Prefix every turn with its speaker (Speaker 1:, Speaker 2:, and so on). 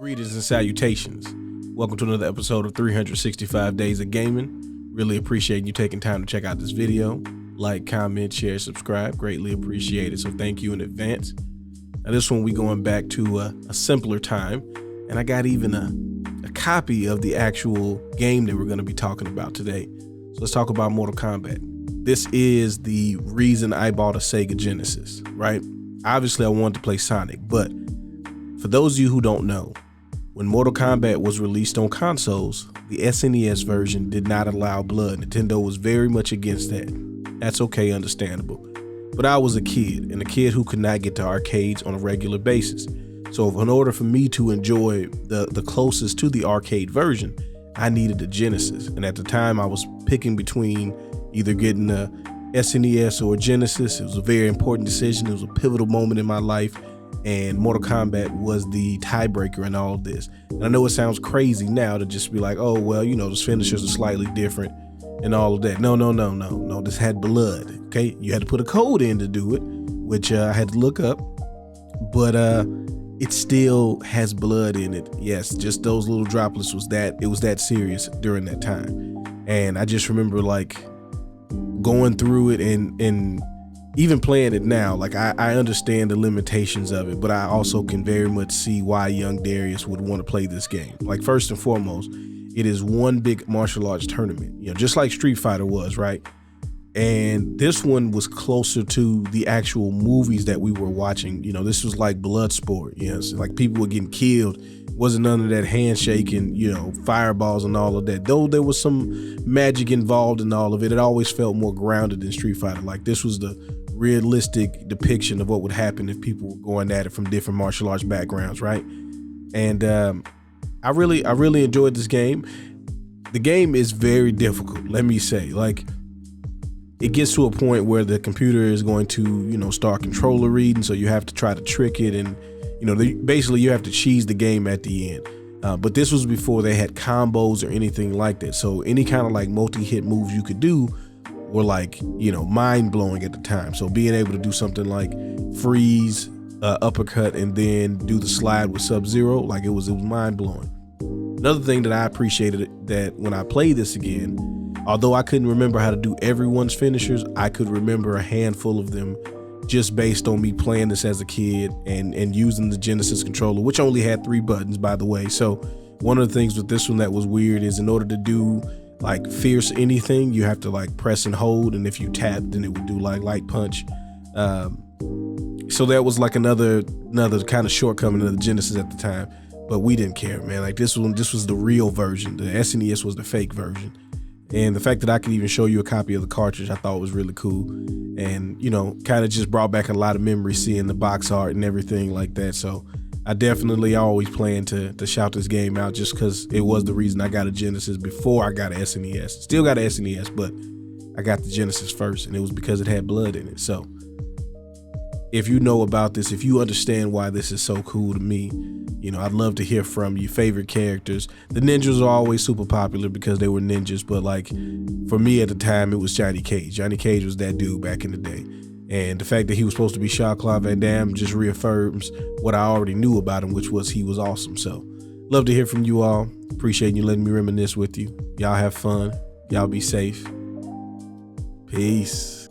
Speaker 1: Greetings and salutations. Welcome to another episode of 365 Days of Gaming. Really appreciate you taking time to check out this video. Like, comment, share, subscribe. Greatly appreciate it. So thank you in advance. Now this one we going back to a simpler time, and I got even a copy of the actual game that we're going to be talking about today. So let's talk about Mortal Kombat. This is the reason I bought a Sega Genesis, right? Obviously I wanted to play Sonic, but for those of you who don't know, when Mortal Kombat was released on consoles, the SNES version did not allow blood. Nintendo was very much against that. That's okay, understandable. But I was a kid, and a kid who could not get to arcades on a regular basis. So in order for me to enjoy the closest to the arcade version, I needed a Genesis. And at the time I was picking between either getting a SNES or a Genesis. It was a very important decision. It was a pivotal moment in my life. And Mortal Kombat was the tiebreaker in all of this. And I know it sounds crazy now to just be like, oh, well, you know, the finishers are slightly different and all of that. No. This had blood. Okay. You had to put a code in to do it, which I had to look up, but it still has blood in it. Yes. Just those little droplets it was that serious during that time. And I just remember like going through it and even playing it now, like I understand the limitations of it, but I also can very much see why young Darius would want to play this game. Like first and foremost, it is one big martial arts tournament, you know, just like Street Fighter was, right? And this one was closer to the actual movies that we were watching. You know, this was like Bloodsport, yes, like people were getting killed. Wasn't none of that handshake and, you know, fireballs and all of that. Though there was some magic involved in all of it, it always felt more grounded than Street Fighter. Like this was the realistic depiction of what would happen if people were going at it from different martial arts backgrounds, right? And I really enjoyed this game. The game is very difficult, let me say. Like it gets to a point where the computer is going to, you know, start controller reading, so you have to try to trick it, and you know, basically you have to cheese the game at the end. But this was before they had combos or anything like that. So any kind of like multi-hit moves you could do were like, you know, mind-blowing at the time. So being able to do something like freeze, uppercut, and then do the slide with Sub-Zero, like it was mind-blowing. Another thing that I appreciated that when I played this again, although I couldn't remember how to do everyone's finishers, I could remember a handful of them just based on me playing this as a kid and using the Genesis controller, which only had 3 buttons, by the way. So one of the things with this one that was weird is in order to do like fierce anything, you have to like press and hold, and if you tap, then it would do like light punch. So that was like another kind of shortcoming of the Genesis at the time, but we didn't care, man. Like this was the real version. The SNES was the fake version. And the fact that I could even show you a copy of the cartridge, I thought was really cool. And, you know, kind of just brought back a lot of memories seeing the box art and everything like that. So I definitely always plan to shout this game out just because it was the reason I got a Genesis before I got an SNES. Still got an SNES, but I got the Genesis first, and it was because it had blood in it. So if you know about this, if you understand why this is so cool to me, you know, I'd love to hear from you. Favorite characters. The ninjas are always super popular because they were ninjas, but like for me at the time, it was Johnny Cage. Johnny Cage was that dude back in the day. And the fact that he was supposed to be Jean-Claude Van Damme just reaffirms what I already knew about him, which was he was awesome. So love to hear from you all. Appreciate you letting me reminisce with you. Y'all have fun. Y'all be safe. Peace.